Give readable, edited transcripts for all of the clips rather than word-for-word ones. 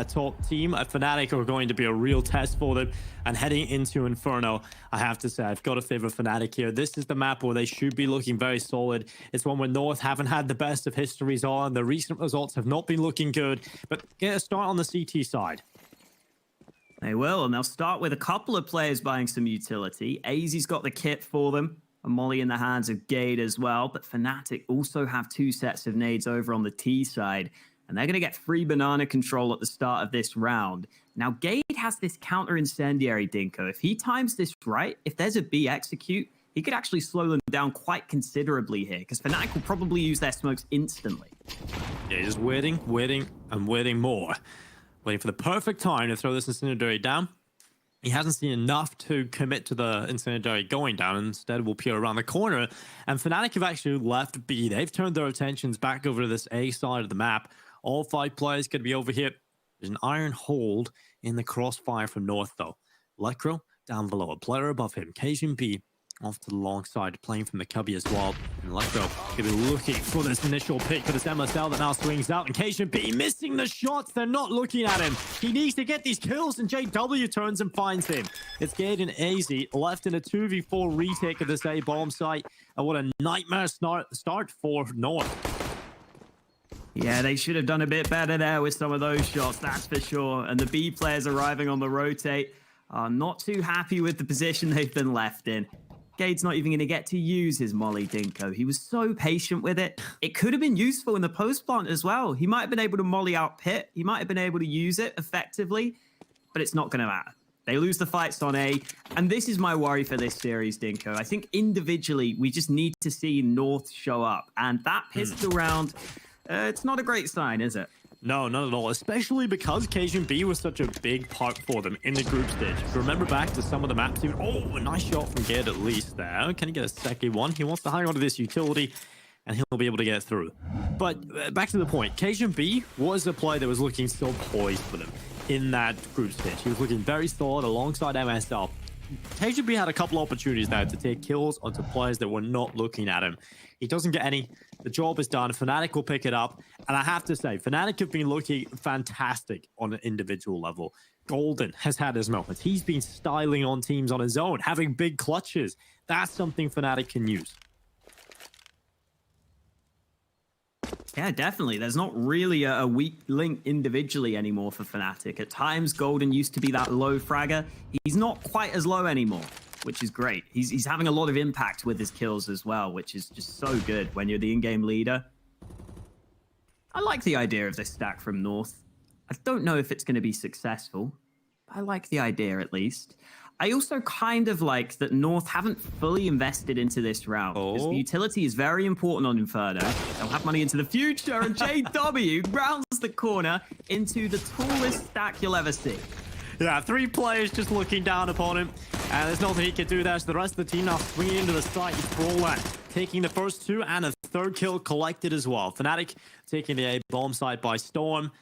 top team. Fnatic are going to be a real test for them. And heading into Inferno, I have to say, I've got to favor Fnatic here. This is the map where they should be looking very solid. It's one where North haven't had the best of histories on. The recent results have not been looking good. But get a start on the CT side. They will, and they'll start with a couple of players buying some utility. AZ's got the kit for them. A molly in the hands of Gade as well. But Fnatic also have two sets of nades over on the T side. And they're going to get free banana control at the start of this round. Now, Gade has this counter incendiary, Dinko. If he times this right, if there's a B execute, he could actually slow them down quite considerably here, because Fnatic will probably use their smokes instantly. Yeah, just waiting, and waiting more. Waiting for the perfect time to throw this incendiary down. He hasn't seen enough to commit to the incendiary going down. Instead, will peer around the corner. And Fnatic have actually left B. They've turned their attentions back over to this A side of the map. All 5 players going to be over here. There's an iron hold in the crossfire from North, though. Electro down below. A player above him. Cajun B off to the long side, playing from the cubby as well. And Electro going to be looking for this initial pick for this MSL that now swings out. And Cajun B missing the shots. They're not looking at him. He needs to get these kills, and JW turns and finds him. It's Gade and AZ left in a 2v4 retake of this A bomb site. And what a nightmare start for North. Yeah, they should have done a bit better there with some of those shots, that's for sure. And the B players arriving on the rotate are not too happy with the position they've been left in. Gade's not even going to get to use his molly, Dinko. He was so patient with it. It could have been useful in the post plant as well. He might have been able to molly out pit. He might have been able to use it effectively, but it's not going to matter. They lose the fights on A, and this is my worry for this series, Dinko. I think individually, we just need to see North show up, and that pistol round... it's not a great sign, is it? No, not at all. Especially because Cajun B was such a big part for them in the group stage. If you remember back to some of the maps, even, oh, a nice shot from Gade at least there. Can he get a second one? He wants to hang on to this utility, and he'll be able to get through. But back to the point, Cajun B was a player that was looking so poised for them in that group stage. He was looking very solid alongside MSL. Cajun B had a couple opportunities now to take kills onto players that were not looking at him. He doesn't get any. The job is done. Fnatic will pick it up. And I have to say, Fnatic have been looking fantastic on an individual level. Golden has had his moments. He's been styling on teams on his own, having big clutches. That's something Fnatic can use. Yeah, definitely. There's not really a weak link individually anymore for Fnatic. At times, Golden used to be that low fragger. He's not quite as low anymore, which is great. He's having a lot of impact with his kills as well, which is just so good when you're the in-game leader. I like the idea of this stack from North. I don't know if it's going to be successful, but I like the idea at least. I also kind of like that North haven't fully invested into this round, because the utility is very important on Inferno. They'll have money into the future, and JW rounds the corner into the tallest stack you'll ever see. Yeah, 3 players just looking down upon him, and there's nothing he can do there. So the rest of the team now swinging into the site. It's Brolan taking the first 2 and a 3rd kill collected as well. Fnatic taking the A bomb site by storm.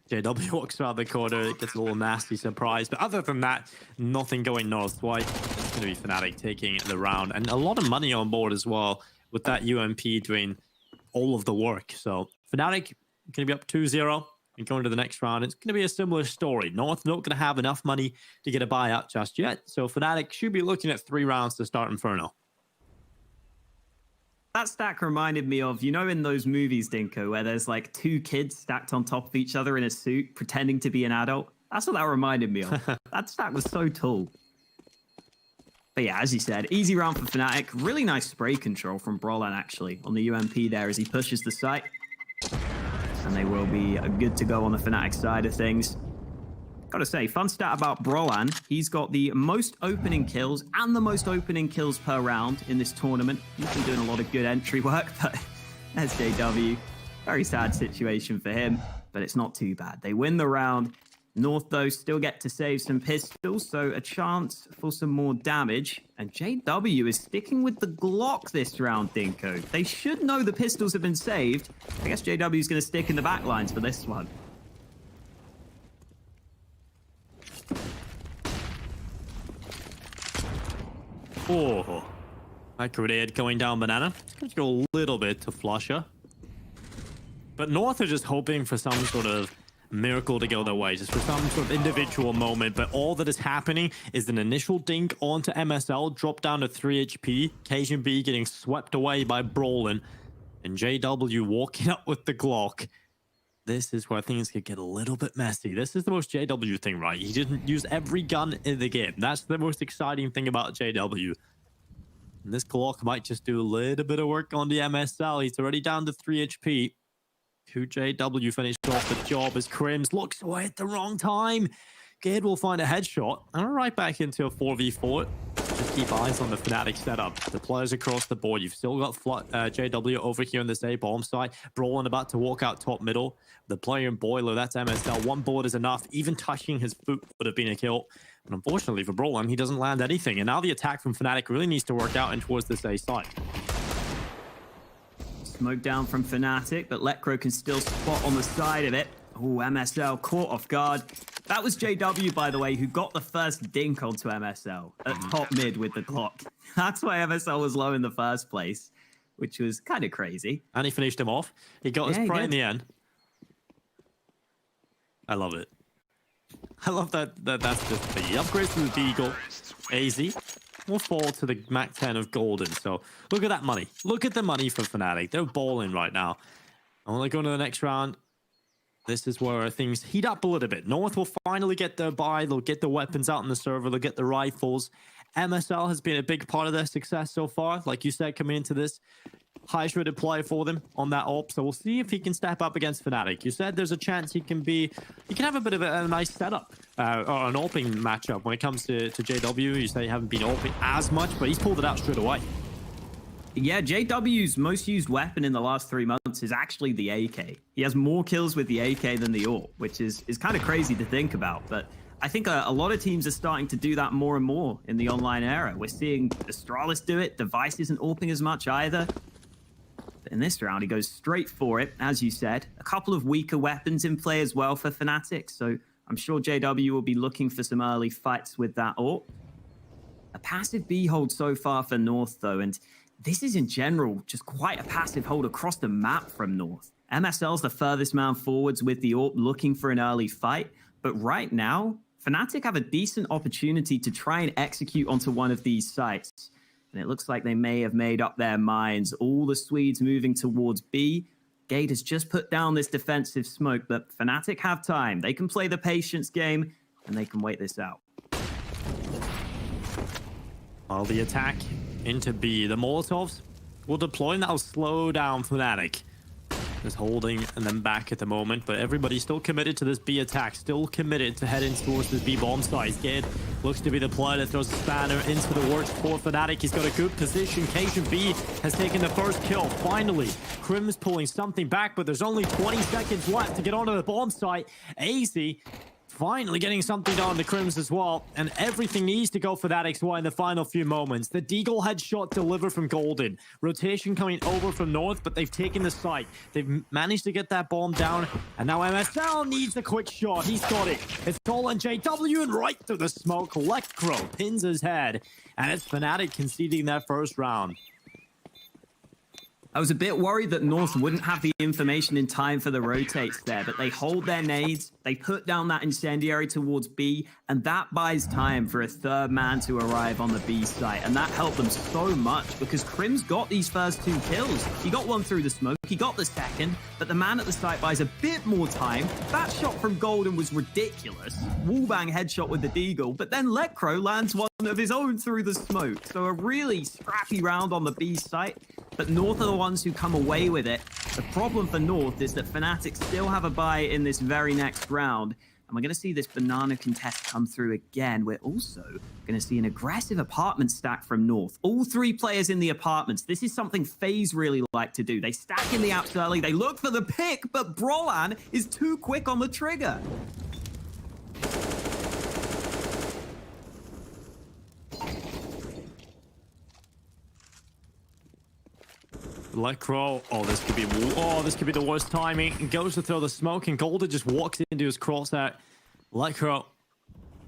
JW walks around the corner, it gets a little nasty surprise. But other than that, nothing going North. Why? It's going to be Fnatic taking the round. And a lot of money on board as well, with that UMP doing all of the work. So Fnatic going to be up 2-0 and going to the next round. It's going to be a similar story. North not going to have enough money to get a buyout just yet. So Fnatic should be looking at 3 rounds to start Inferno. That stack reminded me of, you know, in those movies, Dinko, where there's like 2 kids stacked on top of each other in a suit, pretending to be an adult. That's what that reminded me of. That stack was so tall. But yeah, as you said, easy round for Fnatic. Really nice spray control from Brolan, actually, on the UMP there as he pushes the site. And they will be good to go on the Fnatic side of things. Gotta say, fun stat about Brolan, he's got the most opening kills and the most opening kills per round in this tournament. He's been doing a lot of good entry work, but there's JW. Very sad situation for him, but it's not too bad. They win the round. North, though, still get to save some pistols, so a chance for some more damage. And JW is sticking with the Glock this round, Dinko. They should know the pistols have been saved. I guess JW is going to stick in the back lines for this one. Oh, that grenade going down banana. It's going to go a little bit to Flusher. But North are just hoping for some sort of miracle to go their way, just for some sort of individual moment. But all that is happening is an initial dink onto MSL, drop down to 3 HP, Cajun B getting swept away by Brolin, and JW walking up with the Glock. This is where things could get a little bit messy. This is the most JW thing, right? He didn't use every gun in the game. That's the most exciting thing about JW. And this Glock might just do a little bit of work on the MSL. He's already down to 3 HP. 2JW finished off the job as Crims looks away at the wrong time. Gade will find a headshot and right back into a 4v4. Just keep eyes on the Fnatic setup. The players across the board. You've still got JW over here on this A bomb site. Brolin about to walk out top middle. The player in Boiler, that's MSL. One bullet is enough. Even touching his foot would have been a kill. But unfortunately for Brolin, he doesn't land anything. And now the attack from Fnatic really needs to work out in towards this A site. Smoke down from Fnatic, but Lekro can still spot on the side of it. Oh, MSL caught off guard. That was JW, by the way, who got the first dink onto MSL at top mid with the Glock. That's why MSL was low in the first place, which was kind of crazy. And he finished him off. He got his prey in the end. I love it. I love that that's just the upgrades to the Deagle. AZ will fall to the Mac 10 of Golden. So look at that money. Look at the money for Fnatic. They're balling right now. I want to go to the next round. This is where things heat up a little bit. North will finally get their buy. They'll get the weapons out on the server. They'll get the rifles. MSL has been a big part of their success so far. Like you said, coming into this, highest rated player for them on that op. So we'll see if he can step up against Fnatic. You said there's a chance he can have a bit of a nice setup or an oping matchup when it comes to JW. You say you haven't been oping as much, but he's pulled it out straight away. Yeah, JW's most used weapon in the last 3 months is actually the AK. He has more kills with the AK than the AWP, which is kind of crazy to think about. But I think a lot of teams are starting to do that more and more in the online era. We're seeing Astralis do it. Device isn't AWPing as much either. But in this round, he goes straight for it, as you said. A couple of weaker weapons in play as well for Fnatic, so I'm sure JW will be looking for some early fights with that AWP. A passive B hold so far for North, though, and this is in general just quite a passive hold across the map from North. MSL's the furthest man forwards with the AWP looking for an early fight, but right now, Fnatic have a decent opportunity to try and execute onto one of these sites. And it looks like they may have made up their minds. All the Swedes moving towards B. Gade has just put down this defensive smoke, but Fnatic have time. They can play the patience game, and they can wait this out. While the attack into B, the Molotovs will deploy, and that'll slow down Fnatic. Just holding and then back at the moment, but everybody's still committed to this B attack, still committed to heading towards this B bomb site. Gade looks to be the player that throws a spanner into the works for Fnatic. He's got a good position. Cajun B has taken the first kill. Finally, Crim's pulling something back, but there's only 20 seconds left to get onto the bomb site. AZ finally getting something done on the Crims as well, and everything needs to go for that XY in the final few moments. The Deagle headshot delivered from Golden. Rotation coming over from North, but they've taken the site. They've managed to get that bomb down, and now MSL needs a quick shot. He's got it. It's all on JW, and right through the smoke, Lekro pins his head, and it's Fnatic conceding that first round. I was a bit worried that North wouldn't have the information in time for the rotates there, but they hold their nades, they put down that incendiary towards B, and that buys time for a third man to arrive on the B site, and that helped them so much because Crim's got these first 2 kills. He got one through the smoke, he got the second, but the man at the site buys a bit more time. That shot from Golden was ridiculous. Wallbang headshot with the Deagle, but then Lekro lands one of his own through the smoke. So a really scrappy round on the B site, but North are the ones who come away with it. The problem for North is that Fnatic still have a bye in this very next round, and we're going to see this banana contest come through again. We're also going to see an aggressive apartment stack from North. All 3 players in the apartments. This is something FaZe really like to do. They stack in the apps early, they look for the pick, but Brolan is too quick on the trigger. Lekro, this could be the worst timing. He goes to throw the smoke, and Golden just walks into his crosshair. Lekro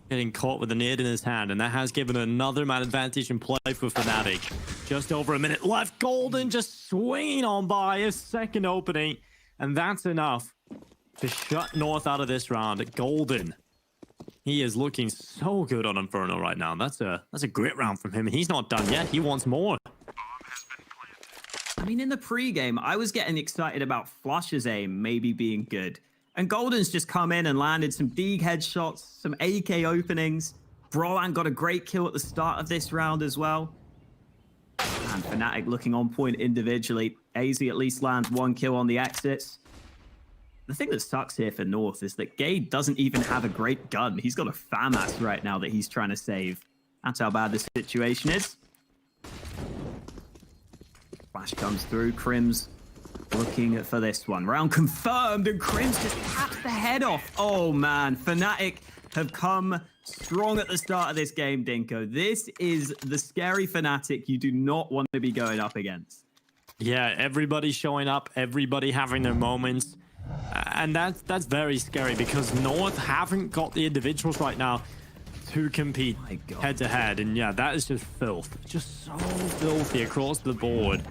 getting caught with a nade in his hand, and that has given another man advantage in play for Fnatic. Just over a minute left. Golden just swinging on by his second opening, and that's enough to shut North out of this round. Golden. He is looking so good on Inferno right now. That's a great round from him. He's not done yet. He wants more. I mean, in the pregame, I was getting excited about Flush's aim maybe being good. And Golden's just come in and landed some Deeg headshots, some AK openings. Brolan got a great kill at the start of this round as well. And Fnatic looking on point individually. AZ at least lands one kill on the exits. The thing that sucks here for North is that Gade doesn't even have a great gun. He's got a FAMAS right now that he's trying to save. That's how bad the situation is. Flash comes through. Crim's looking for this one. Round confirmed, and Crim's just taps the head off. Oh man, Fnatic have come strong at the start of this game, Dinko. This is the scary Fnatic you do not want to be going up against. Yeah, everybody showing up, everybody having their moments. And that's very scary because North haven't got the individuals right now to compete head to head. And yeah, that is just filth. Just so filthy across the board.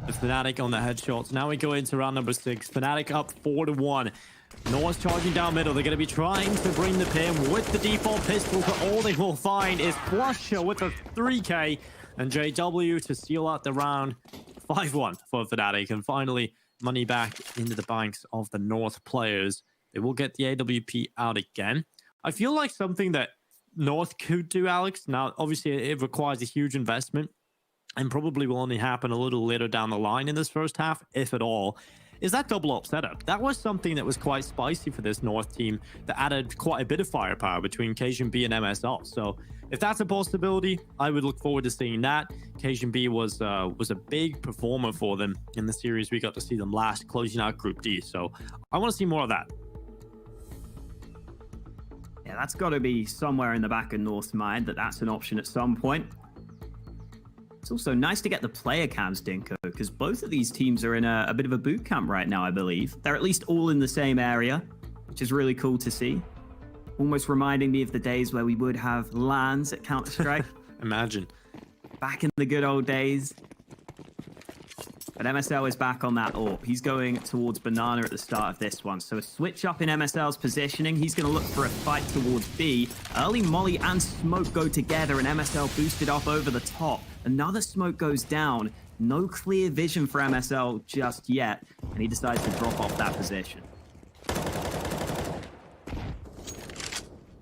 The Fnatic on the headshots. Now we go into round number 6. Fnatic up 4-1. North charging down middle. They're going to be trying to bring the pin with the default pistol, but all they will find is Flusher with a 3K and JW to seal out the round. 5-1 for Fnatic, and finally money back into the banks of the North players. They will get the AWP out again. I feel like something that North could do, Alex. Now, obviously, it requires a huge investment and probably will only happen a little later down the line in this first half, if at all, is that double up setup. That was something that was quite spicy for this North team that added quite a bit of firepower between KGB and MSL. So if that's a possibility, I would look forward to seeing that. KGB was a big performer for them in the series. We got to see them last, closing out Group D. So I want to see more of that. Yeah, that's got to be somewhere in the back of North's mind that that's an option at some point. It's also nice to get the player cams, Dinko, because both of these teams are in a bit of a boot camp right now, I believe. They're at least all in the same area, which is really cool to see. Almost reminding me of the days where we would have LANs at Counter-Strike. Imagine. Back in the good old days. But MSL is back on that AWP. He's going towards Banana at the start of this one. So a switch up in MSL's positioning. He's going to look for a fight towards B. Early Molly and Smoke go together, and MSL boosted up over the top. Another Smoke goes down. No clear vision for MSL just yet, and he decides to drop off that position.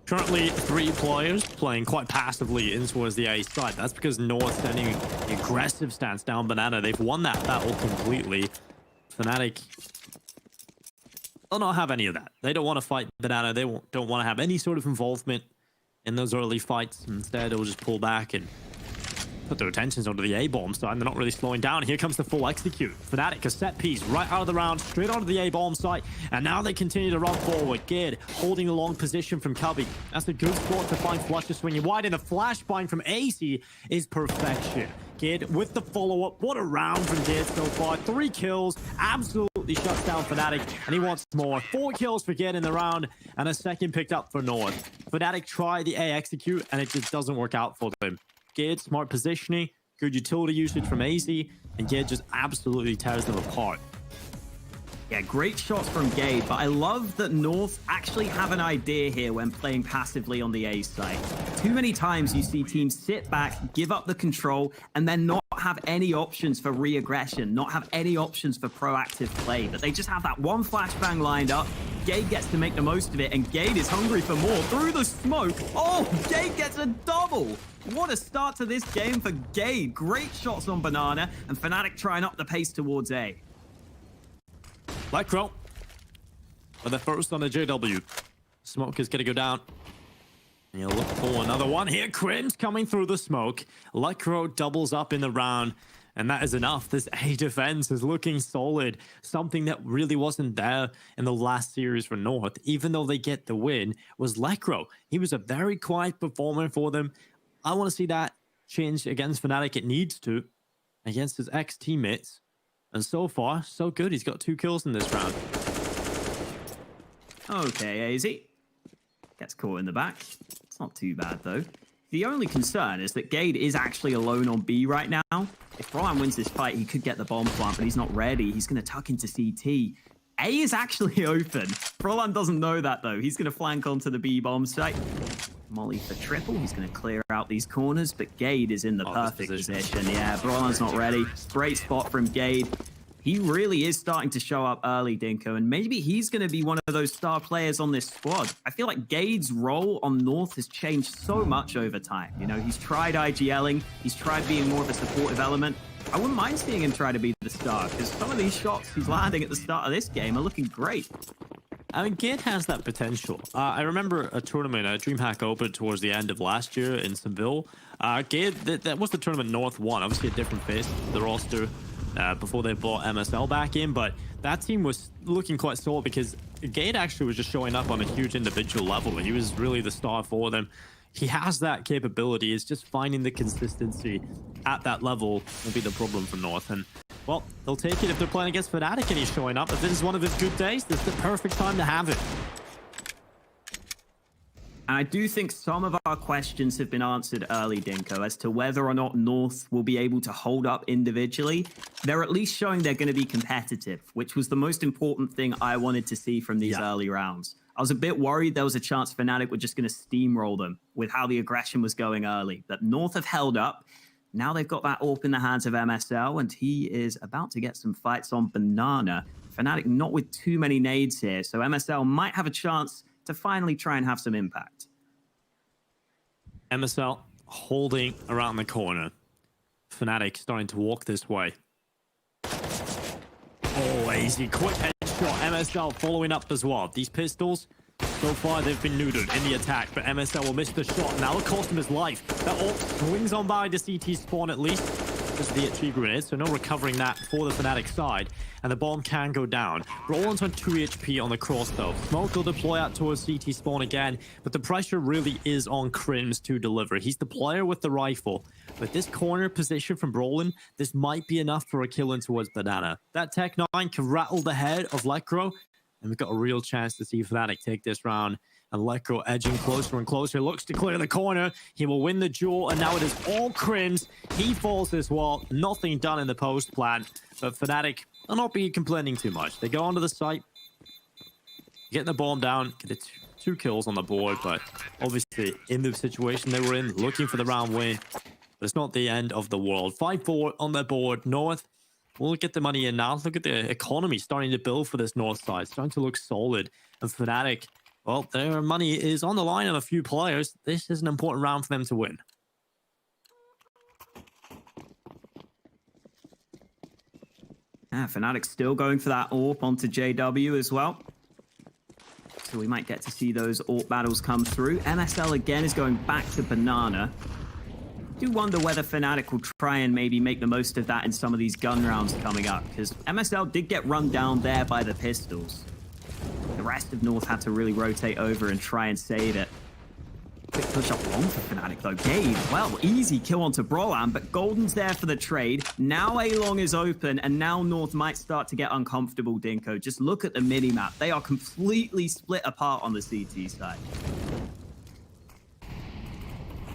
Currently, 3 players playing quite passively in towards the A side. That's because North sending the aggressive stance down Banana. They've won that battle completely. Fnatic will not have any of that. They don't want to fight Banana. They don't want to have any sort of involvement in those early fights. Instead, they'll just pull back and put their attentions onto the A-bomb side. They're not really slowing down. Here comes the full execute. Fnatic, a set piece right out of the round, straight onto the A-bomb site, and now they continue to run forward. Gid holding a long position from Cubby. That's a good spot to find Flusher swinging wide, and the flashbang from AC is perfection. Gid with the follow-up. What a round from Gid so far. 3 kills, absolutely shuts down Fnatic, and he wants more. 4 kills for Gid in the round, and a second picked up for North. Fnatic try the A execute, and it just doesn't work out for them. Gid, smart positioning, good utility usage from AZ, and Gid just absolutely tears them apart. Yeah, great shots from Gade, but I love that North actually have an idea here when playing passively on the A side. Too many times you see teams sit back, give up the control, and then not have any options for re-aggression, not have any options for proactive play, but they just have that one flashbang lined up. Gade gets to make the most of it, and Gade is hungry for more. Through the smoke, oh, Gade gets a double! What a start to this game for Gade. Great shots on Banana, and Fnatic trying up the pace towards A. Lycro for the first on the JW. Smoke is going to go down. And you'll look for another one here. Crim's coming through the smoke. Lycro doubles up in the round. And that is enough. This A defense is looking solid. Something that really wasn't there in the last series for North, even though they get the win, was Lycro. He was a very quiet performer for them. I want to see that change against Fnatic. It needs to. Against his ex-teammates. And so far, so good. He's got 2 kills in this round. Okay, AZ. Gets caught in the back. It's not too bad, though. The only concern is that Gade is actually alone on B right now. If Brolan wins this fight, he could get the bomb plant, but he's not ready. He's going to tuck into CT. A is actually open. Frolan doesn't know that, though. He's going to flank onto the B bomb site. Molly for triple. He's going to clear out these corners, but Gade is in the perfect position. Yeah, Frolan's not ready. Great spot from Gade. He really is starting to show up early, Dinko, and maybe he's going to be one of those star players on this squad. I feel like Gade's role on North has changed so much over time. You know, he's tried IGLing, he's tried being more of a supportive element. I wouldn't mind seeing him try to be the star, because some of these shots he's landing at the start of this game are looking great. I mean, Gade has that potential. I remember a tournament, DreamHack Open towards the end of last year in Seville. Gade, that was the tournament North won. Obviously a different face of the roster before they brought MSL back in, but that team was looking quite solid because Gade actually was just showing up on a huge individual level. He was really the star for them. He has that capability. It's just finding the consistency at that level will be the problem for North. And well, they'll take it if they're playing against Fnatic and he's showing up. If this is one of his good days, this is the perfect time to have it. And I do think some of our questions have been answered early, Dinko, as to whether or not North will be able to hold up individually. They're at least showing they're going to be competitive, which was the most important thing I wanted to see from these early rounds. I was a bit worried there was a chance Fnatic were just going to steamroll them with how the aggression was going early. But North have held up. Now they've got that AWP in the hands of MSL, and he is about to get some fights on Banana. Fnatic not with too many nades here, so MSL might have a chance to finally try and have some impact. MSL holding around the corner. Fnatic starting to walk this way. Oh, easy. Quick headshot. MSL following up as well. These pistols, so far they've been neutered in the attack, but MSL will miss the shot. Now it'll cost him his life. That AWP swings on by the CT spawn at least. This is the HE grenade, so no recovering that for the Fnatic side. And the bomb can go down. Roland's on 2 HP on the cross though. Smoke will deploy out towards CT spawn again, but the pressure really is on Crims to deliver. He's the player with the rifle. But this corner position from Brolin, this might be enough for a kill in towards Banana. That Tech 9 can rattle the head of Lekro, and we've got a real chance to see Fnatic take this round. And Lekro edging closer and closer, looks to clear the corner. He will win the duel, and now it is all Crims. He falls as well. Nothing done in the post plan, but Fnatic will not be complaining too much. They go onto the site, getting the bomb down, get two kills on the board, but obviously in the situation they were in, looking for the round win. But it's not the end of the world. 5-4 on their board. North will get the money in now. Look at the economy starting to build for this North side. Starting to look solid. And Fnatic, well, their money is on the line on a few players. This is an important round for them to win. Fnatic still going for that AWP onto JW as well. So we might get to see those AWP battles come through. MSL again is going back to Banana. I do wonder whether Fnatic will try and maybe make the most of that in some of these gun rounds coming up, because MSL did get run down there by the pistols. The rest of North had to really rotate over and try and save it. Quick push up long for Fnatic though. Gabe, well, easy kill onto Brolan, but Golden's there for the trade. Now A-Long is open, and now North might start to get uncomfortable, Dinko. Just look at the mini-map. They are completely split apart on the CT side.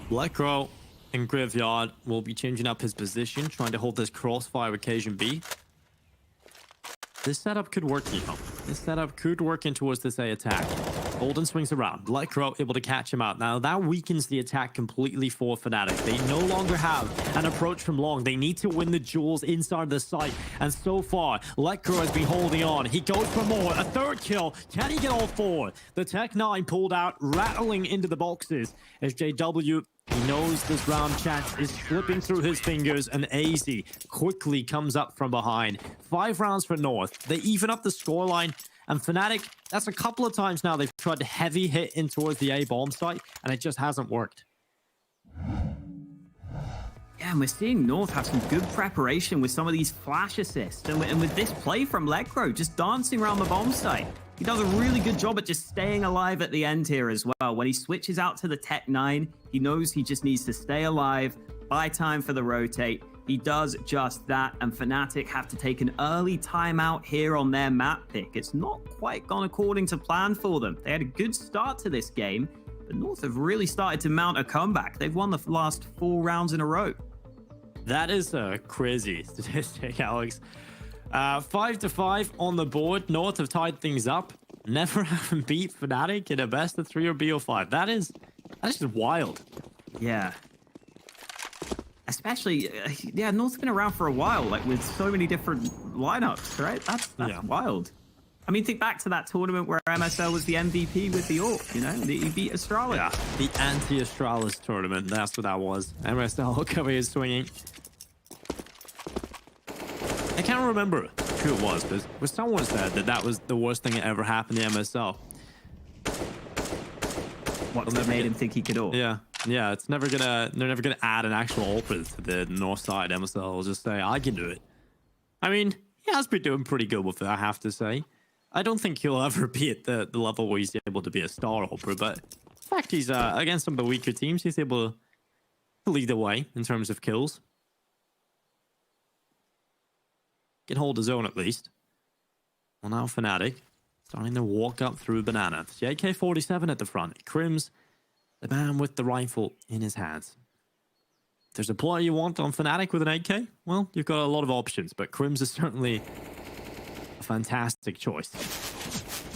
Lekro in Graveyard will be changing up his position, trying to hold this crossfire occasion B. This setup could work, you know. This setup could work in towards this A attack. Golden swings around. Lekro able to catch him out. Now that weakens the attack completely for Fnatic. They no longer have an approach from long. They need to win the duels inside the site. And so far, Lekro has been holding on. He goes for more. A third kill. Can he get all four? The Tech 9 pulled out, rattling into the boxes as JW, he knows this round chance is slipping through his fingers, and AZ quickly comes up from behind. 5 rounds for North. They even up the scoreline, and Fnatic, that's a couple of times now they've tried to heavy hit in towards the A bomb site, and it just hasn't worked. Yeah, and we're seeing North have some good preparation with some of these flash assists, and with this play from Lekro, just dancing around the bomb site. He does a really good job at just staying alive at the end here as well. When he switches out to the Tech 9, he knows he just needs to stay alive, buy time for the rotate. He does just that, and Fnatic have to take an early timeout here on their map pick. It's not quite gone according to plan for them. They had a good start to this game, but North have really started to mount a comeback. They've won the last 4 rounds in a row. That is a crazy statistic, Alex. 5-5 on the board. North have tied things up. Never have beat Fnatic in a best of 3 or BO5. That is just wild. Yeah. Especially, yeah, North's been around for a while, like with so many different lineups, right? That's Yeah. wild. I mean, think back to that tournament where MSL was the MVP with the AWP, you know? He beat Astralis. Yeah, the anti-Astralis tournament. That's what that was. MSL coming and swinging. I can't remember who it was, but someone said that was the worst thing that ever happened to MSL. What, that made him think he could AWP? Yeah, it's never gonna. They're never gonna add an actual AWP to the north side. MSL will just say, "I can do it." I mean, he has been doing pretty good with it, I have to say. I don't think he'll ever be at the level where he's able to be a star AWPer, but the fact he's against some of the weaker teams, he's able to lead the way in terms of kills. Can hold his own at least. Well, now Fnatic starting to walk up through Banana. The AK-47 at the front. Crims, the man with the rifle in his hands. If there's a player you want on Fnatic with an AK, well, you've got a lot of options, but Crims is certainly a fantastic choice.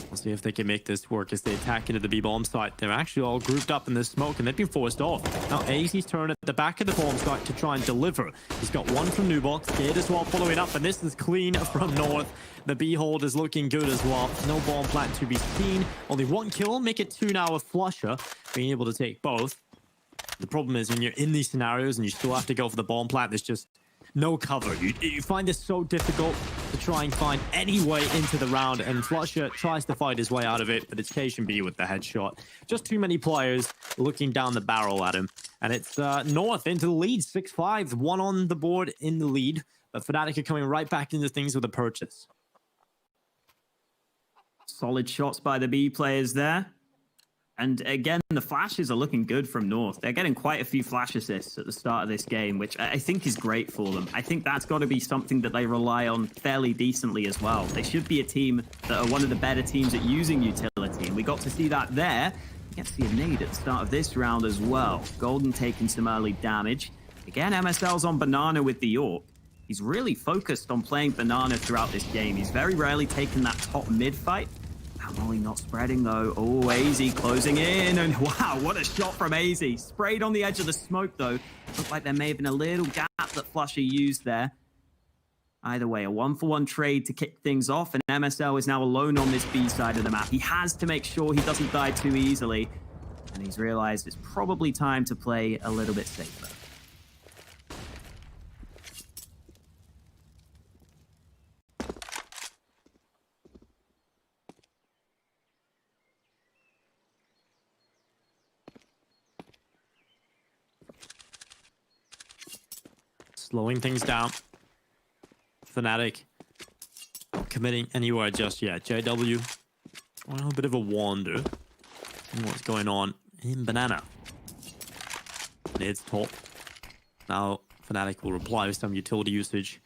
We'll see if they can make this work as they attack into the B-bomb site. They're actually all grouped up in this smoke, and they've been forced off. Now, AZ's turn at the back of the bomb site to try and deliver. He's got one from Nubox. Gate as well following up, and this is clean from North. The B-hold is looking good as well. No bomb plant to be seen. Only one kill. Make it 2 now with Flusher, being able to take both. The problem is when you're in these scenarios and you still have to go for the bomb plant, there's just no cover. You find this so difficult to try and find any way into the round, and Flusher tries to fight his way out of it, but it's KSHB with the headshot. Just too many players looking down the barrel at him. And it's North into the lead, 6-5, 1 on the board in the lead, but Fnatic are coming right back into things with a purchase. Solid shots by the B players there. And again, the flashes are looking good from North. They're getting quite a few flash assists at the start of this game, which I think is great for them. I think that's got to be something that they rely on fairly decently as well. They should be a team that are one of the better teams at using utility, and we got to see that there. We get to see a nade at the start of this round as well. Golden taking some early damage. Again, MSL's on Banana with the AWP. He's really focused on playing Banana throughout this game. He's very rarely taken that top mid fight. Molly not spreading though. Oh, AZ closing in, and wow, what a shot from AZ. Sprayed on the edge of the smoke though. Looked like there may have been a little gap that Flusher used there. Either way, a 1-for-1 trade to kick things off, and MSL is now alone on this B side of the map. He has to make sure he doesn't die too easily, and he's realized it's probably time to play a little bit safer. Slowing things down. Fnatic not committing anywhere just yet. JW on a bit of a wander in what's going on in Banana. It's top. Now Fnatic will reply with some utility usage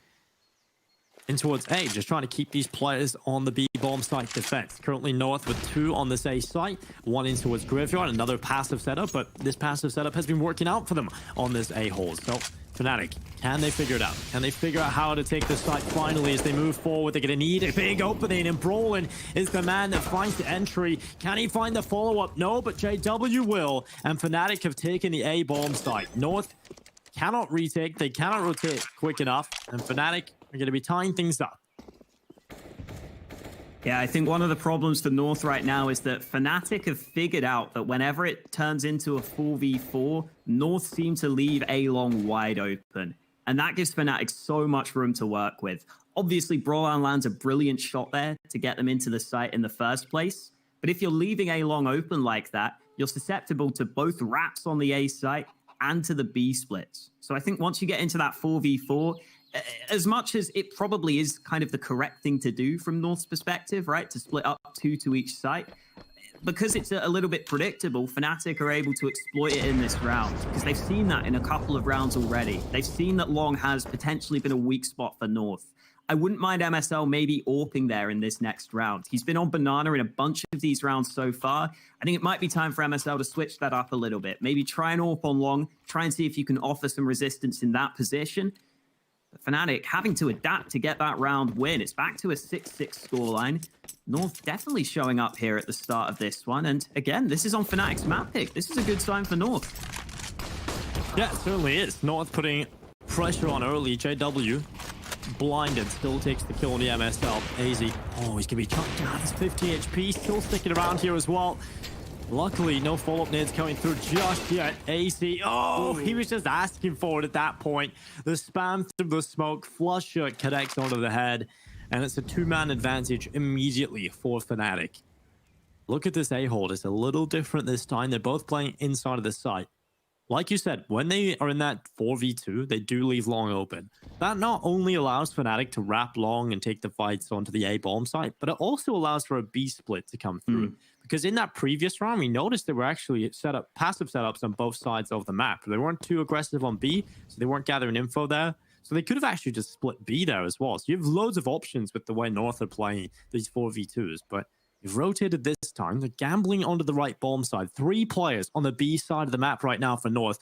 in towards A, just trying to keep these players on the B-bomb site defense. Currently North with 2 on this A site, 1 in towards Graveyard, another passive setup, but this passive setup has been working out for them on this A hole. So Fnatic, can they figure it out? Can they figure out how to take the site finally as they move forward? They're going to need a big opening, and Brolin is the man that finds the entry. Can he find the follow-up? No, but JW will, and Fnatic have taken the A bomb site. North cannot retake, they cannot rotate quick enough, and Fnatic are going to be tying things up. Yeah, I think one of the problems for North right now is that Fnatic have figured out that whenever it turns into a 4v4, North seem to leave A long wide open. And that gives Fnatic so much room to work with. Obviously, Brolan lands a brilliant shot there to get them into the site in the first place. But if you're leaving A long open like that, you're susceptible to both wraps on the A site and to the B splits. So I think once you get into that 4v4, as much as it probably is kind of the correct thing to do from North's perspective, right, to split up 2 to each site, because it's a little bit predictable, Fnatic are able to exploit it in this round, because they've seen that in a couple of rounds already. They've seen that long has potentially been a weak spot for North. I wouldn't mind MSL maybe AWPing there in this next round. He's been on Banana in a bunch of these rounds so far. I think it might be time for MSL to switch that up a little bit. Maybe try and AWP on long, try and see if you can offer some resistance in that position. Fnatic having to adapt to get that round win. It's back to a 6-6 scoreline. North definitely showing up here at the start of this one. And again, this is on Fnatic's map pick. This is a good sign for North. Yeah, it certainly is. North putting pressure on early. JW blinded, still takes the kill on the MSL. AZ, oh, he's gonna be chucked down. He's 50 HP, still sticking around here as well. Luckily, no follow-up nades coming through just yet. AC, oh, he was just asking for it at that point. The spam through the smoke, flush shot connects onto the head, and it's a two-man advantage immediately for Fnatic. Look at this A-hold, it's a little different this time. They're both playing inside of the site. Like you said, when they are in that 4v2, they do leave long open. That not only allows Fnatic to wrap long and take the fights onto the A bomb site, but it also allows for a B split to come through. Because in that previous round, we noticed there were actually passive setups on both sides of the map. They weren't too aggressive on B, so they weren't gathering info there. So they could have actually just split B there as well. So you have loads of options with the way North are playing these 4v2s, but you've rotated this time. They're gambling onto the right bomb side. 3 players on the B side of the map right now for North.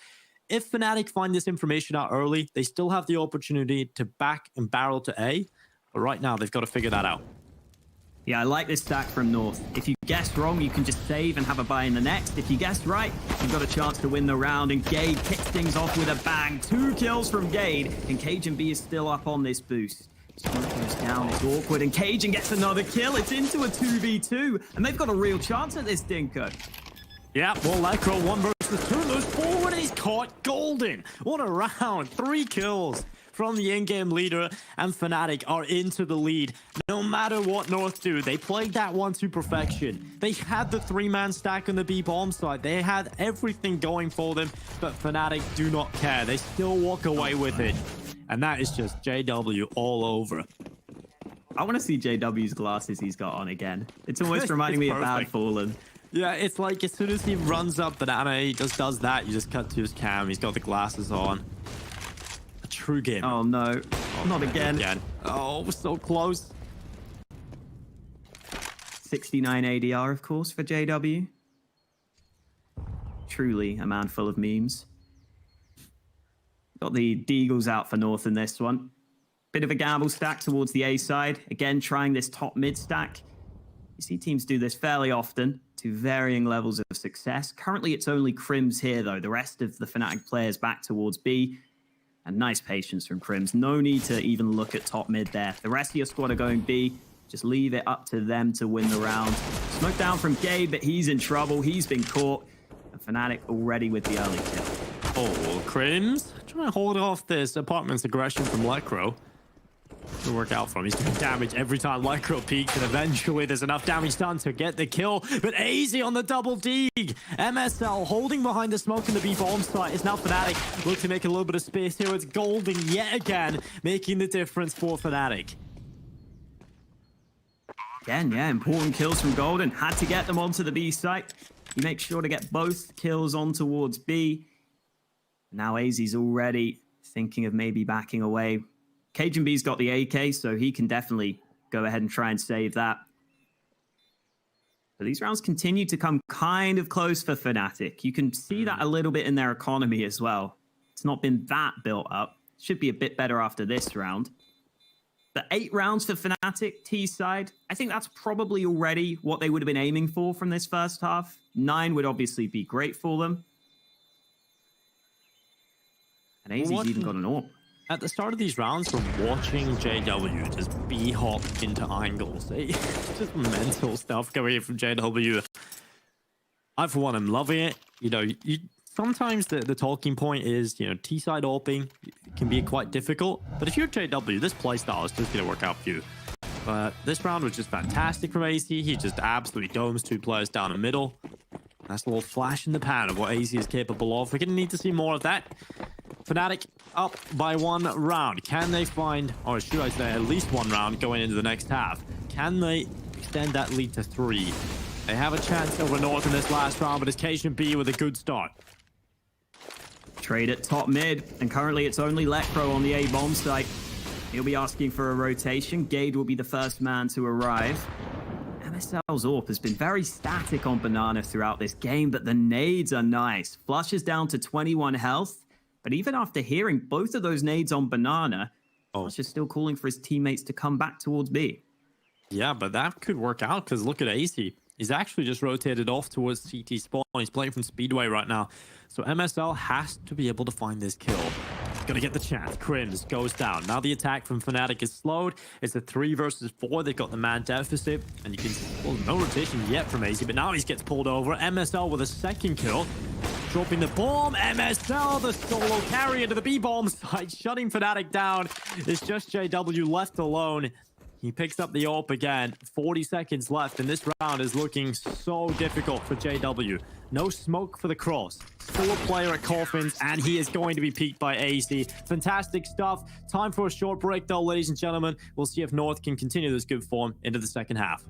If Fnatic find this information out early, they still have the opportunity to back and barrel to A. But right now, they've got to figure that out. Yeah, I like this stack from North. If you guess wrong, you can just save and have a buy in the next. If you guessed right, you've got a chance to win the round. And Gade kicks things off with a bang. 2 kills from Gade. And Cajun B is still up on this boost. Smoke goes down, it's awkward, and Cajun gets another kill. It's into a 2v2, and they've got a real chance at this, Dinko. Yeah, well, Lekro 1 versus 2 moves forward, and he's caught golden. What a round. 3 kills from the in-game leader, and Fnatic are into the lead. No matter what North do, they played that one to perfection. They had the 3-man stack on the B bomb side. They had everything going for them, but Fnatic do not care. They still walk away with it. And that is just JW all over. I want to see JW's glasses he's got on again. It's almost reminding me of Bad Fallen. Yeah, it's like as soon as he runs up banana, he just does that. You just cut to his cam. He's got the glasses on. A true gamer. Oh, no. Not again. Oh, we're so close. 69 ADR, of course, for JW. Truly a man full of memes. Got the Deagles out for North in this one. Bit of a gamble stack towards the A side. Again, trying this top mid stack. You see teams do this fairly often to varying levels of success. Currently, it's only Crims here, though. The rest of the Fnatic players back towards B. And nice patience from Crims. No need to even look at top mid there. The rest of your squad are going B. Just leave it up to them to win the round. Smoke down from Gabe, but he's in trouble. He's been caught. And Fnatic already with the early kill. Oh, Crims trying to hold off this apartment's aggression from Lekro. To work out for him. He's doing damage every time Lekro peaks, and eventually there's enough damage done to get the kill. But AZ on the double dig. MSL holding behind the smoke in the B bomb site is now Fnatic. Look to make a little bit of space here. It's golden yet again, making the difference for Fnatic. Again, yeah, important kills from Golden. Had to get them onto the B site. He makes sure to get both kills on towards B. Now AZ's already thinking of maybe backing away. Cajun B's got the AK, so he can definitely go ahead and try and save that. But these rounds continue to come kind of close for Fnatic. You can see that a little bit in their economy as well. It's not been that built up. Should be a bit better after this round. But 8 rounds for Fnatic, T side. I think that's probably already what they would have been aiming for from this first half. 9 would obviously be great for them. And AZ's even got an AWP. At the start of these rounds, we're watching JW just B-hop into angles. It's just mental stuff going in from JW. I, for one, am loving it. You know, sometimes the talking point is, you know, T-side AWPing can be quite difficult. But if you're JW, this playstyle is just going to work out for you. But this round was just fantastic from AZ. He just absolutely domes 2 players down the middle. That's a little flash in the pan of what AZ is capable of. We're going to need to see more of that. Fnatic up by 1 round. Can they find, or should I say, at least 1 round going into the next half? Can they extend that lead to 3? They have a chance over North in this last round, but it's Cajun B with a good start. Trade at top mid, and currently it's only Lekro on the A bomb site. He'll be asking for a rotation. Gade will be the first man to arrive. MSL's AWP has been very static on Banana throughout this game, but the nades are nice. Flush is down to 21 health. But even after hearing both of those nades on Banana, Oh. Flash is still calling for his teammates to come back towards B. Yeah, but that could work out because look at AC. He's actually just rotated off towards CT spawn. He's playing from Speedway right now. So MSL has to be able to find this kill. Gonna get the chance. Crims goes down. Now the attack from Fnatic is slowed. It's a 3 versus 4. They've got the man deficit. And you can... Well, no rotation yet from AC, but now he gets pulled over. MSL with a second kill. Dropping the bomb. MSL, the solo carry into the B-bomb site. Shutting Fnatic down. It's just JW left alone. He picks up the AWP again. 40 seconds left, and this round is looking so difficult for JW. No smoke for the cross. Still a player at Coffins, and he is going to be peaked by AC. Fantastic stuff. Time for a short break, though, ladies and gentlemen. We'll see if North can continue this good form into the second half.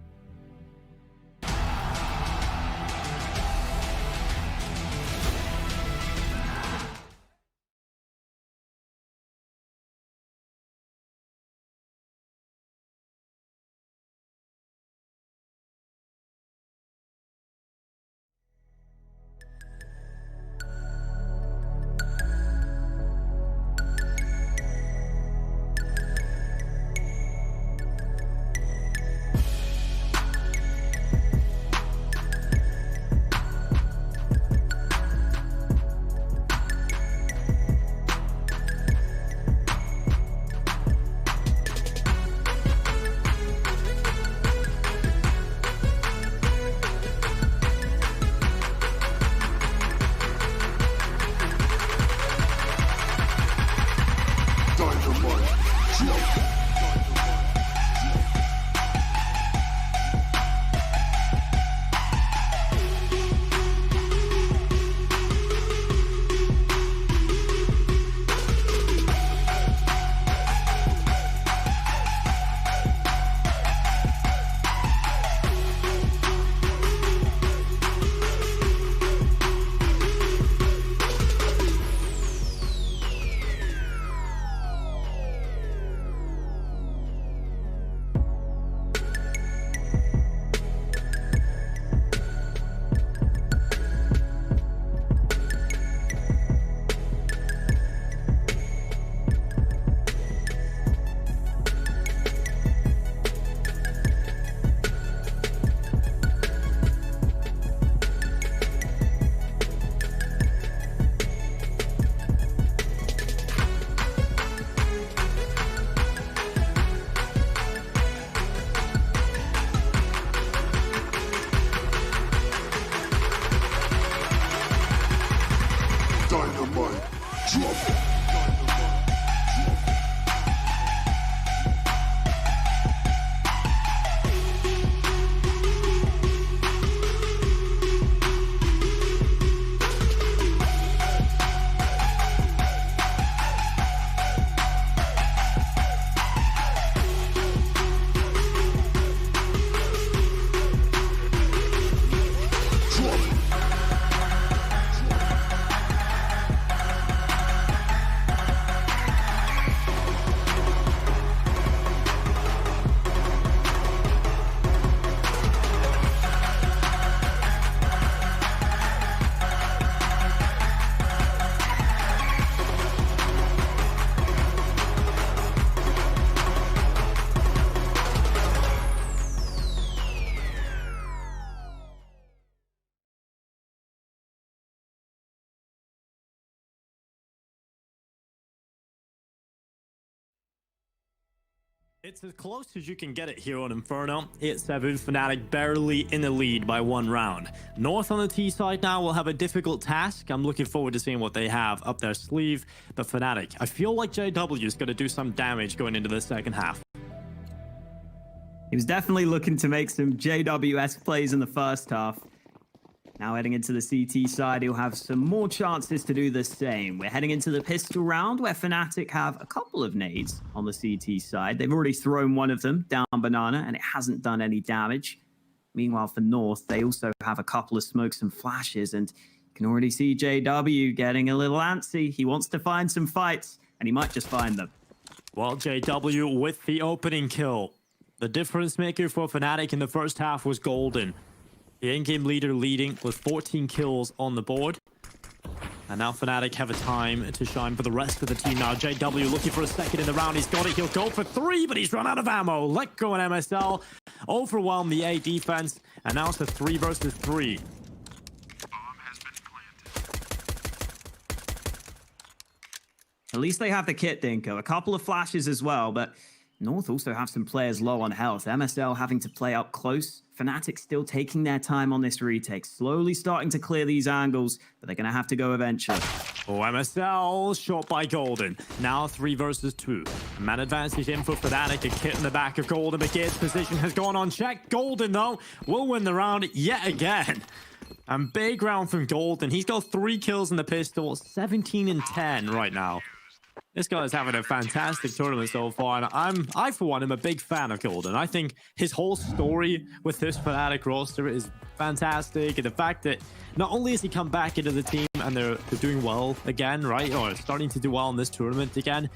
It's as close as you can get it here on Inferno. It's 7, Fnatic barely in the lead by 1 round. North on the T side now will have a difficult task. I'm looking forward to seeing what they have up their sleeve. But Fnatic, I feel like JW is going to do some damage going into the second half. He was definitely looking to make some JW-esque plays in the first half. Now heading into the CT side, he'll have some more chances to do the same. We're heading into the pistol round, where Fnatic have a couple of nades on the CT side. They've already thrown one of them down Banana, and it hasn't done any damage. Meanwhile, for North, they also have a couple of smokes and flashes, and you can already see JW getting a little antsy. He wants to find some fights, and he might just find them. Well, JW with the opening kill. The difference maker for Fnatic in the first half was Golden. The in-game leader leading with 14 kills on the board. And now Fnatic have a time to shine for the rest of the team now. JW looking for a second in the round. He's got it. He'll go for 3, but he's run out of ammo. Let go and MSL overwhelm the A defense. And now it's a 3 versus 3. At least they have the kit, Dinko. A couple of flashes as well, but North also have some players low on health. MSL having to play up close. Fnatic still taking their time on this retake. Slowly starting to clear these angles, but they're going to have to go eventually. Oh, MSL shot by Golden. Now 3 versus 2. Man advantage in for Fnatic. A kit in the back of Golden, but Gate's position has gone unchecked. Golden, though, will win the round yet again. And big round from Golden. He's got 3 kills in the pistol, 17 and 10 right now. This guy is having a fantastic tournament so far, and I for one, am a big fan of Golden. I think his whole story with this Fnatic roster is fantastic, and the fact that not only has he come back into the team and they're doing well again, right, or starting to do well in this tournament again,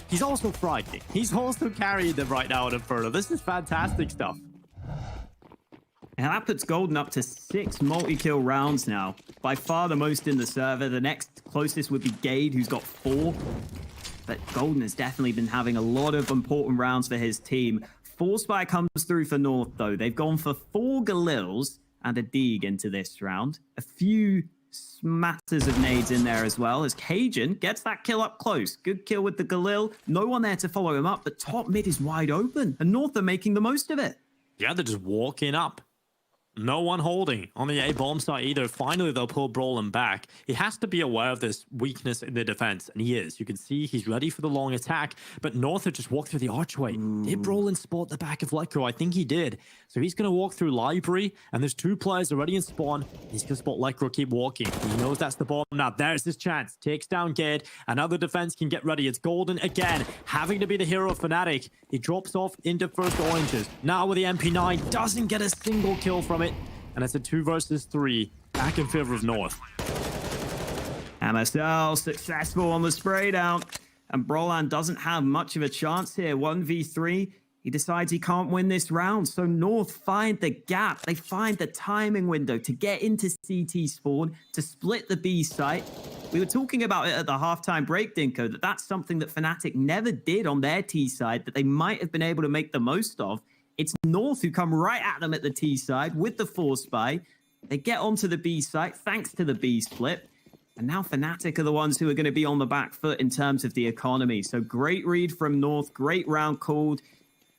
he's also frightening. He's also carried them right now in Inferno. This is fantastic stuff. And that puts Golden up to 6 multi-kill rounds now. By far the most in the server. The next closest would be Gade, who's got 4. But Golden has definitely been having a lot of important rounds for his team. 4 Spy comes through for North, though. They've gone for 4 Galils and a Deeg into this round. A few smatters of nades in there as well, as Cajun gets that kill up close. Good kill with the Galil. No one there to follow him up, but top mid is wide open, and North are making the most of it. Yeah, they're just walking up. No one holding on the A bomb site either. Finally, they'll pull Brolin back. He has to be aware of this weakness in the defense, and he is. You can see he's ready for the long attack, but North have just walked through the archway. Did Brolin spot the back of Lekro? I think he did. So he's going to walk through library, and there's 2 players already in spawn. He's going to spot Lekro, keep walking. He knows that's the bomb. Now, there's his chance. Takes down Gade. Another defense can get ready. It's Golden again, having to be the hero of Fnatic. He drops off into first oranges. Now with the MP9, doesn't get a single kill from it. And it's a 2 versus 3, back in favor of North. MSL successful on the spray down. And Brolan doesn't have much of a chance here. 1v3. He decides he can't win this round. So North find the gap. They find the timing window to get into CT spawn, to split the B site. We were talking about it at the halftime break, Dinko, that's something that Fnatic never did on their T side that they might have been able to make the most of. It's North who come right at them at the T side with the 4 Spy. They get onto the B site thanks to the B split. And now Fnatic are the ones who are going to be on the back foot in terms of the economy. So great read from North, great round called.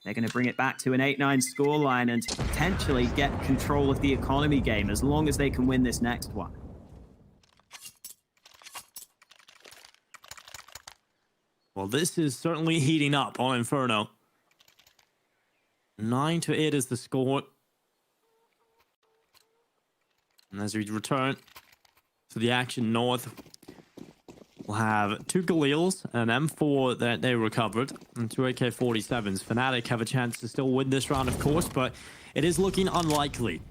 They're going to bring it back to an 8-9 scoreline and potentially get control of the economy game as long as they can win this next one. Well, this is certainly heating up on Inferno. 9-8 is the score. And as we return to the action, North will have 2 Galils, an M4 that they recovered, and 2 AK-47s. Fnatic have a chance to still win this round, of course, but it is looking unlikely.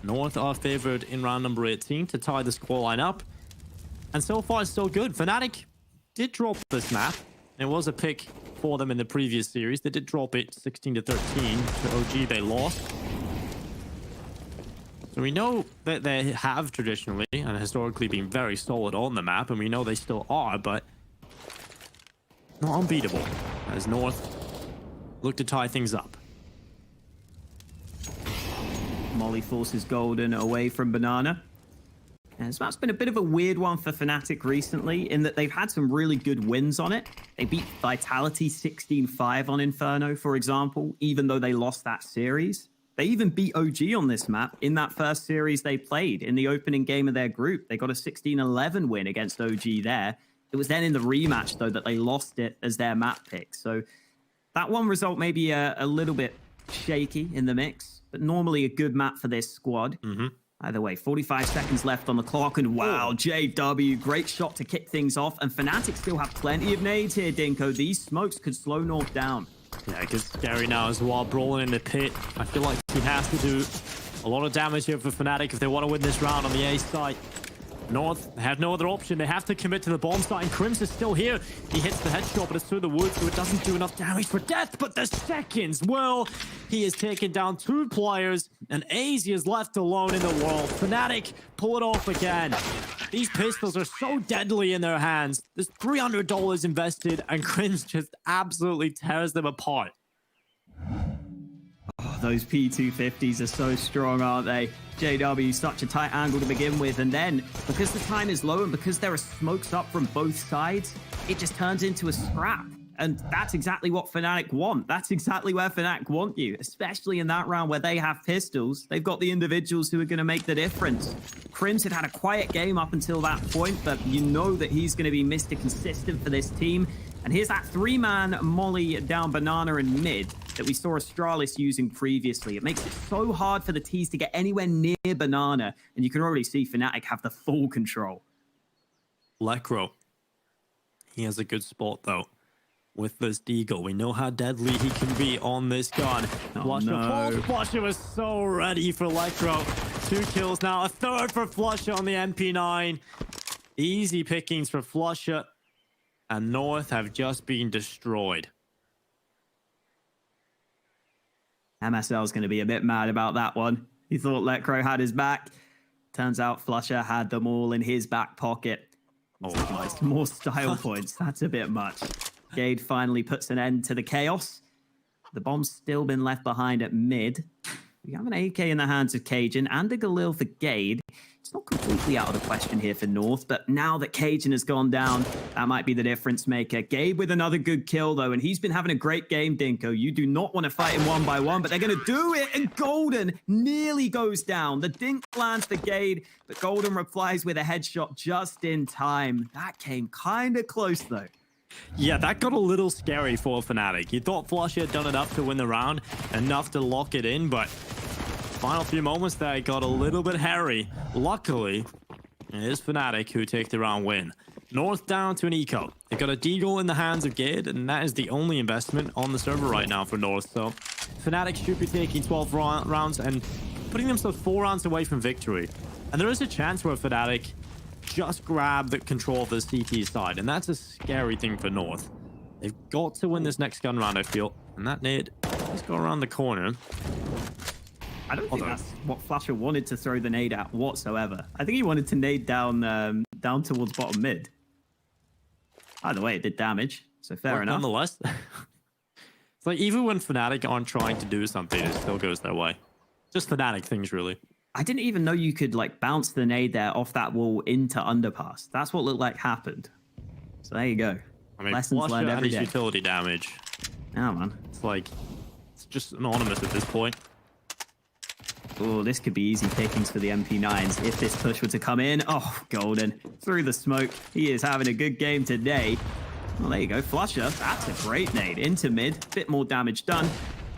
North are favored in round number 18 to tie the scoreline up. And so far, so good. Fnatic did drop this map. It was a pick for them in the previous series. They did drop it 16-13 to OG. They lost. So we know that they have traditionally and historically been very solid on the map, and we know they still are, but not unbeatable as North look to tie things up. Molly forces Golden away from Banana. And this map's been a bit of a weird one for Fnatic recently in that they've had some really good wins on it. They beat Vitality 16-5 on Inferno, for example, even though they lost that series. They even beat OG on this map in that first series they played in the opening game of their group. They got a 16-11 win against OG there. It was then in the rematch, though, that they lost it as their map pick. So that one result may be a little bit shaky in the mix, but normally a good map for this squad. Either way, 45 seconds left on the clock, and wow, JW, great shot to kick things off, and Fnatic still have plenty of nades here, Dinko. These smokes could slow North down. Yeah, it gets scary now as well. Brolin in the pit. I feel like he has to do a lot of damage here for Fnatic if they want to win this round on the A side. North have no other option. They have to commit to the bomb site, and Crims is still here. He hits the headshot, but it's through the woods, so it doesn't do enough damage for death. But the seconds, well, he has taken down 2 players, and AZ is left alone in the world. Fnatic pull it off again. These pistols are so deadly in their hands. There's $300 invested, and Crims just absolutely tears them apart. Oh, those P250s are so strong, aren't they? JW, such a tight angle to begin with, and then, because the time is low and because there are smokes up from both sides, it just turns into a scrap. And that's exactly what Fnatic want. That's exactly where Fnatic want you, especially in that round where they have pistols. They've got the individuals who are going to make the difference. Crims had a quiet game up until that point, but you know that he's going to be Mr. Consistent for this team. And here's that 3-man molly down Banana in mid that we saw Astralis using previously. It makes it so hard for the T's to get anywhere near Banana, and you can already see Fnatic have the full control. Lekro. He has a good spot, though. With this Deagle, we know how deadly he can be on this gun. Flusher was so ready for Lekro. 2 kills now, a 3rd for Flusher on the MP9. Easy pickings for Flusher. And North have just been destroyed. MSL's going to be a bit mad about that one. He thought Lekro had his back. Turns out Flusher had them all in his back pocket. Oh, more style points. That's a bit much. Gade finally puts an end to the chaos. The bomb's still been left behind at mid. We have an AK in the hands of Cajun and a Galil for Gade. It's not completely out of the question here for North, but now that Cajun has gone down, that might be the difference maker. Gabe with another good kill, though, and he's been having a great game, Dinko. You do not want to fight him 1 by 1, but they're going to do it, and Golden nearly goes down. The dink lands for Gade, but Golden replies with a headshot just in time. That came kind of close, though. Yeah, that got a little scary for Fnatic. You thought Flusher had done enough to win the round, enough to lock it in, but final few moments there got a little bit hairy. Luckily, it is Fnatic who take the round win. North down to an eco. They've got a Deagle in the hands of Gade, and that is the only investment on the server right now for North. So Fnatic should be taking 12 rounds and putting themselves 4 rounds away from victory. And there is a chance where Fnatic just grab the control of the CT side, and that's a scary thing for North. They've got to win this next gun round, I feel. And that nade just go around the corner. I don't think that's what Flusher wanted to throw the nade at whatsoever. I think he wanted to nade down down towards bottom mid. Either way, it did damage, so fair enough. Nonetheless, it's like even when Fnatic aren't trying to do something, it still goes their way. Just Fnatic things, really. I didn't even know you could like bounce the nade there off that wall into underpass. That's what looked like happened. So there you go. I mean, lessons learned every day. Utility damage. Yeah, man. It's like, it's just anonymous at this point. Oh, this could be easy pickings for the MP9s if this push were to come in. Oh, Golden through the smoke. He is having a good game today. Well, there you go, Flusher. That's a great nade into mid. Bit more damage done.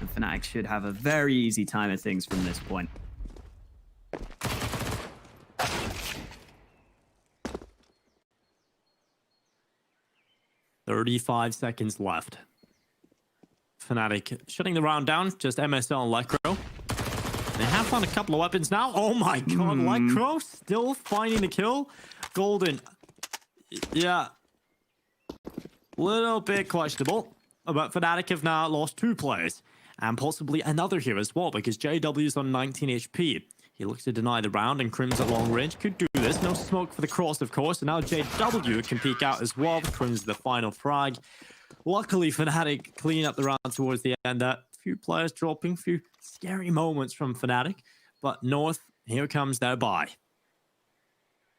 And Fnatic should have a very easy time of things from this point. "35 seconds left. Fnatic shutting the round down. Just MSL and Lekro. They have found a couple of weapons now. Oh my god, Lekro still finding the kill. Golden. Yeah. Little bit questionable. But Fnatic have now lost 2 players. And possibly another here as well, because JW's on 19 HP. He looks to deny the round, and Crims at long range could do this. No smoke for the cross, of course, and now JW can peek out as well. Crims the final frag. Luckily, Fnatic clean up the round towards the end. A few players dropping, a few scary moments from Fnatic. But North, here comes their buy.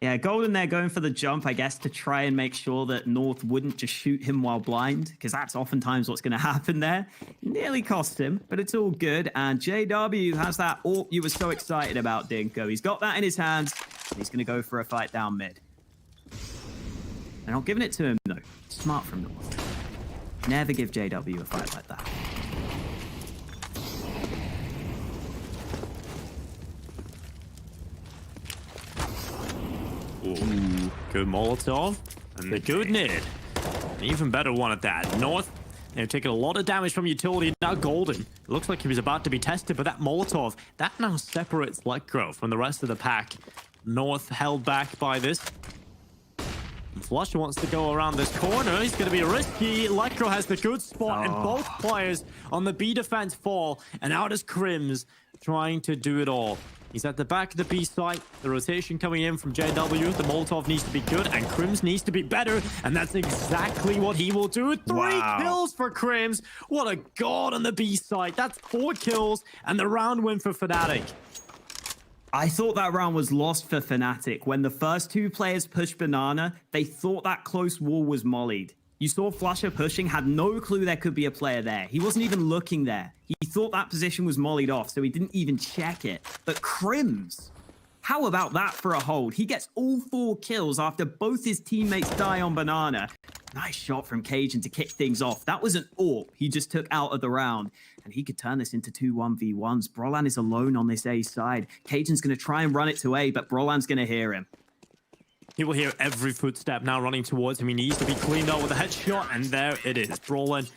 Yeah, Golden there going for the jump, I guess, to try and make sure that North wouldn't just shoot him while blind, because that's oftentimes what's going to happen there. Nearly cost him, but it's all good. And JW has that AWP you were so excited about, Dinko. He's got that in his hands. He's going to go for a fight down mid. They're not giving it to him, though. Smart from North. Never give JW a fight like that. Ooh, good Molotov and the good nade. An even better one at that. North, they're taking a lot of damage from utility. Now Golden. It looks like he was about to be tested, but that Molotov, that now separates Lekro from the rest of the pack. North held back by this. And Flusher wants to go around this corner. He's going to be risky. Electro has the good spot, and both players on the B defense fall. And out is Crims trying to do it all. He's at the back of the B site. The rotation coming in from JW. The Molotov needs to be good, and Crims needs to be better. And that's exactly what he will do. 3 kills for Crims. What a god on the B site. That's 4 kills and the round win for Fnatic. I thought that round was lost for Fnatic. When the first 2 players pushed Banana, they thought that close wall was mollied. You saw Flusher pushing, had no clue there could be a player there. He wasn't even looking there. He thought that position was mollied off, so he didn't even check it. But Crims, how about that for a hold? He gets all 4 kills after both his teammates die on Banana. Nice shot from Cajun to kick things off. That was an AWP he just took out of the round. And he could turn this into 2 1v1s. Brolan is alone on this A side. Cajun's going to try and run it to A, but Brolan's going to hear him. He will hear every footstep now running towards him. He needs to be cleaned up with a headshot, and there it is. Brolan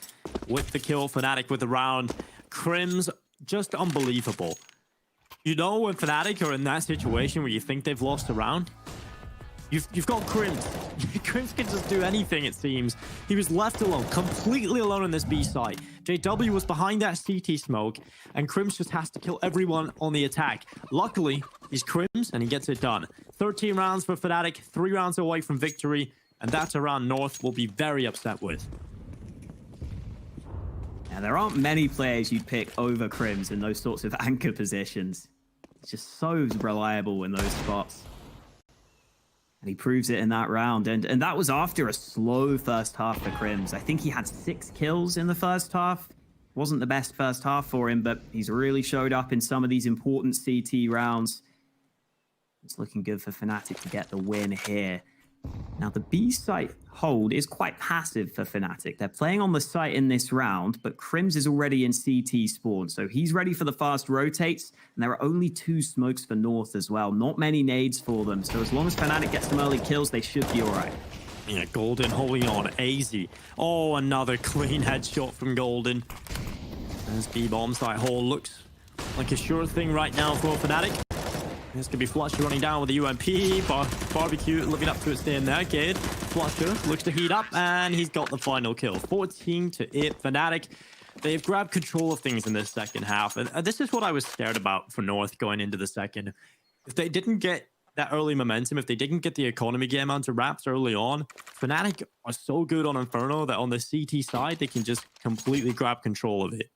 with the kill, Fnatic with the round. Crims, just unbelievable. You know when Fnatic are in that situation where you think they've lost a round? You've got Crims. Crims can just do anything, it seems. He was left alone, completely alone on this B site. JW was behind that CT smoke, and Crims just has to kill everyone on the attack. Luckily, he's Crims, and he gets it done. 13 rounds for Fnatic, 3 rounds away from victory, and that's a round North will be very upset with. Now, there aren't many players you'd pick over Crims in those sorts of anchor positions. It's just so reliable in those spots. And he proves it in that round. And that was after a slow first half for Crims. I think he had 6 kills in the first half. Wasn't the best first half for him, but he's really showed up in some of these important CT rounds. It's looking good for Fnatic to get the win here. Now, the B site hold is quite passive for Fnatic. They're playing on the site in this round, but Crims is already in CT spawn, so he's ready for the fast rotates, and there are only 2 smokes for North as well. Not many nades for them, so as long as Fnatic gets some early kills, they should be all right. Yeah, Golden holding on, easy. Oh, another clean headshot from Golden. As B-bomb site hole looks like a sure thing right now for Fnatic. This could be Flusher running down with the UMP. Barbecue living up to its name there. Kid. Flusher looks to heat up, and he's got the final kill. 14-8 Fnatic. They've grabbed control of things in this second half. And this is what I was scared about for North going into the second. If they didn't get that early momentum, if they didn't get the economy game onto wraps early on, Fnatic are so good on Inferno that on the CT side, they can just completely grab control of it.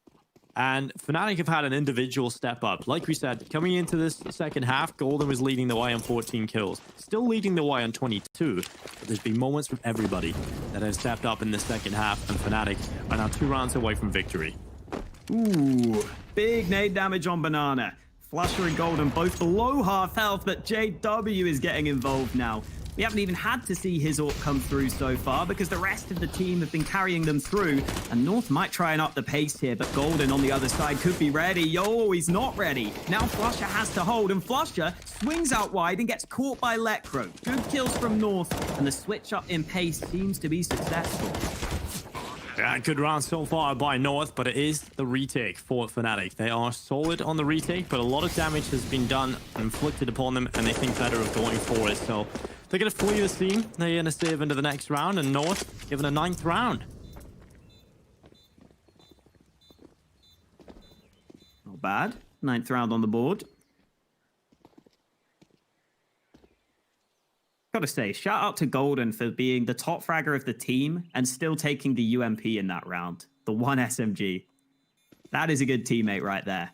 And Fnatic have had an individual step up. Like we said, coming into this second half, Golden was leading the way on 14 kills. Still leading the way on 22. But there's been moments from everybody that have stepped up in the second half, and Fnatic are now 2 rounds away from victory. Ooh, big nade damage on Banana. Flusher and Golden both below half health, but JW is getting involved now. We haven't even had to see his AWP come through so far because the rest of the team have been carrying them through, and North might try and up the pace here, but Golden on the other side could be ready. Yo, he's not ready. Now Flusher has to hold, and Flusher swings out wide and gets caught by Lecro. Good kills from North, and the switch up in pace seems to be successful. Yeah, good round so far by North, but it is the retake for Fnatic. They are solid on the retake, but a lot of damage has been done, inflicted upon them, and they think better of going for it. So they're going to flee the scene. They're going to save into the next round, and North given a 9th round. Not bad. 9th round on the board. Gotta say, shout out to Golden for being the top fragger of the team and still taking the UMP in that round. The 1 SMG. That is a good teammate right there.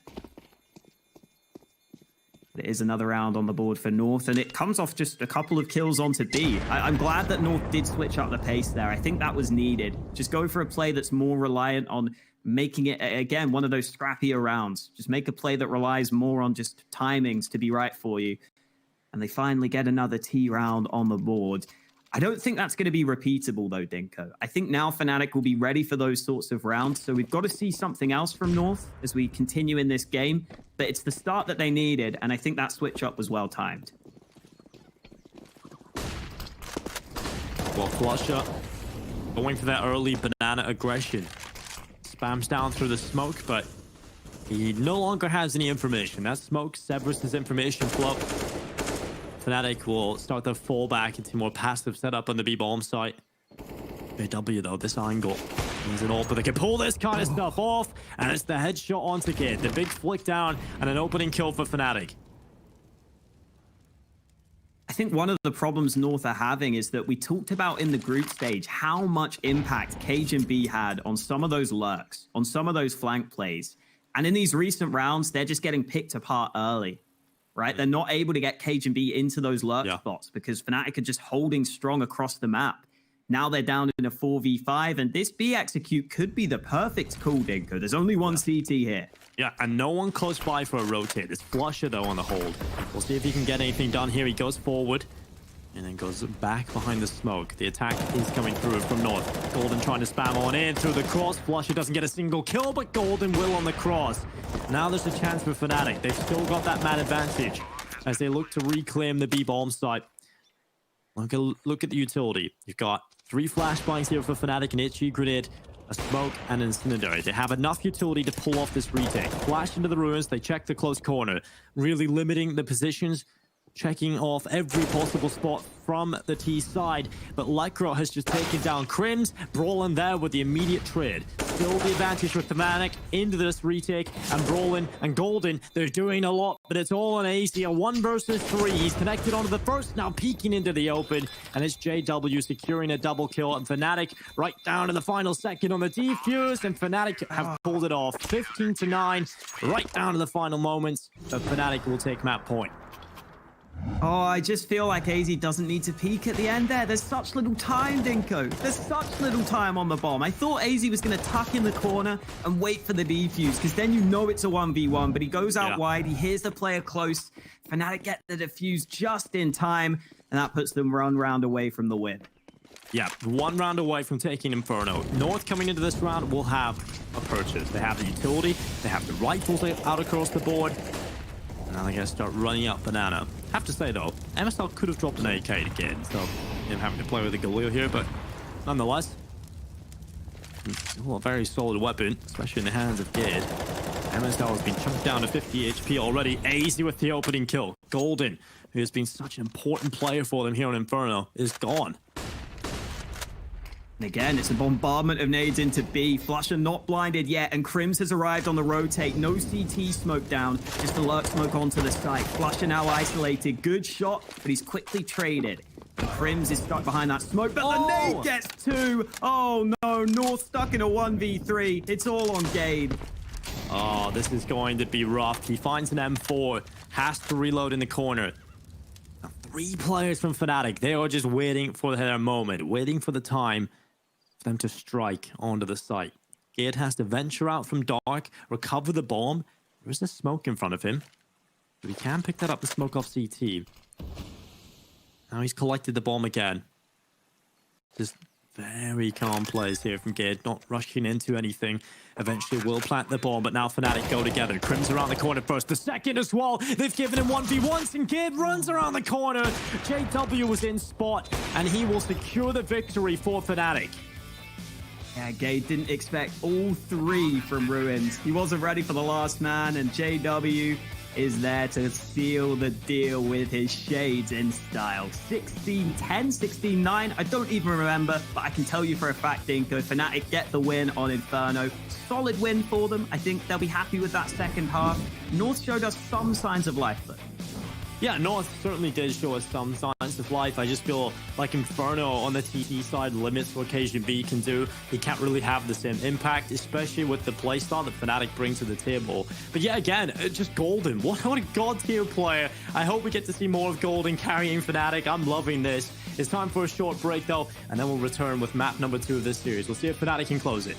There is another round on the board for North, and it comes off just a couple of kills onto B. I'm glad that North did switch up the pace there. I think that was needed. Just go for a play that's more reliant on making it, again, one of those scrappier rounds. Just make a play that relies more on just timings to be right for you. And they finally get another T round on the board. I don't think that's going to be repeatable, though, Dinko. I think now Fnatic will be ready for those sorts of rounds, so we've got to see something else from North as we continue in this game. But it's the start that they needed, and I think that switch-up was well-timed. Well, Flusher going for that early Banana aggression. Spams down through the smoke, but he no longer has any information. That smoke severs his information flow. Fnatic will start their fallback into more passive setup on the B-bomb site. JW though, this angle means an ult, but they can pull this kind of stuff off, and it's the headshot onto Kid. The big flick down and an opening kill for Fnatic. I think one of the problems North are having is that we talked about in the group stage how much impact Cajun had on some of those lurks, on some of those flank plays. And in these recent rounds, they're just getting picked apart early, right? They're not able to get Cajun into those lurk spots because Fnatic are just holding strong across the map. Now they're down in a 4v5, and this B execute could be the perfect call, Dinko. There's only one CT here. Yeah, and no one close by for a rotate. It's Flusher, though, on the hold. We'll see if he can get anything done here. He goes forward and then goes back behind the smoke. The attack is coming through from North. Golden trying to spam on in through the cross. Flusher doesn't get a single kill, but Golden will on the cross. Now there's a chance for Fnatic. They've still got that man advantage as they look to reclaim the B-bomb site. Look at the utility. You've got 3 flashbangs here for Fnatic, an Itchy Grenade, a Smoke, and an Incendiary. They have enough utility to pull off this retake. Flash into the ruins, they check the close corner, really limiting the positions, checking off every possible spot from the T side. But Lycra has just taken down Crims, Brawlin there with the immediate trade. Still the advantage for Fnatic into this retake, and Brawlin and Golden, they're doing a lot, but it's all on AC. A 1 versus 3. He's connected onto the first, now peeking into the open, and it's JW securing a double kill, and Fnatic right down in the final second on the defuse, and Fnatic have pulled it off. 15-9, right down to the final moments, but Fnatic will take map point. Oh, I just feel like AZ doesn't need to peek at the end there. There's such little time, Dinko. There's such little time on the bomb. I thought AZ was going to tuck in the corner and wait for the defuse, because then you know it's a 1v1, but he goes out wide. He hears the player close. Fnatic get the defuse just in time, and that puts them 1 round away from the win. Yeah, 1 round away from taking Inferno. North coming into this round will have a purchase. They have the utility, they have the rifles out across the board. Now they're going to start running up Banana. Have to say, though, MSL could have dropped an AK again, so having to play with the Galil here, but nonetheless, still a very solid weapon, especially in the hands of Gid. MSL has been chunked down to 50 HP already. Easy with the opening kill. Golden, who has been such an important player for them here on Inferno, is gone. And again, it's a bombardment of nades into B. Flusher not blinded yet, and Crims has arrived on the rotate. No CT smoke down, just the lurk smoke onto the site. Flusher now isolated. Good shot, but he's quickly traded. And Crims is stuck behind that smoke, but the nade gets 2. Oh no, North stuck in a 1v3. It's all on Gade. Oh, this is going to be rough. He finds an M4, has to reload in the corner. Now, 3 players from Fnatic. They are just waiting for their moment, waiting for the time for them to strike onto the site. Gade has to venture out from dark, recover the bomb. There is a smoke in front of him, but he can pick that up, the smoke off CT. Now he's collected the bomb again. Just very calm plays here from Gade, not rushing into anything. Eventually will plant the bomb, but now Fnatic go together. Crims around the corner first, the second as well. They've given him 1v1s, and Gade runs around the corner. JW was in spot, and he will secure the victory for Fnatic. Yeah, Gade didn't expect all 3 from Ruins. He wasn't ready for the last man, and JW is there to seal the deal with his shades in style. 16-10, 16-9, I don't even remember, but I can tell you for a fact, Dinko, Fnatic get the win on Inferno. Solid win for them. I think they'll be happy with that second half. North showed us some signs of life, though. Yeah, North certainly did show us some signs of life. I just feel like Inferno on the TT side limits what KGB can do. He can't really have the same impact, especially with the playstyle that Fnatic brings to the table. But yeah, again, just Golden. What a god-tier player. I hope we get to see more of Golden carrying Fnatic. I'm loving this. It's time for a short break, though, and then we'll return with map number 2 of this series. We'll see if Fnatic can close it.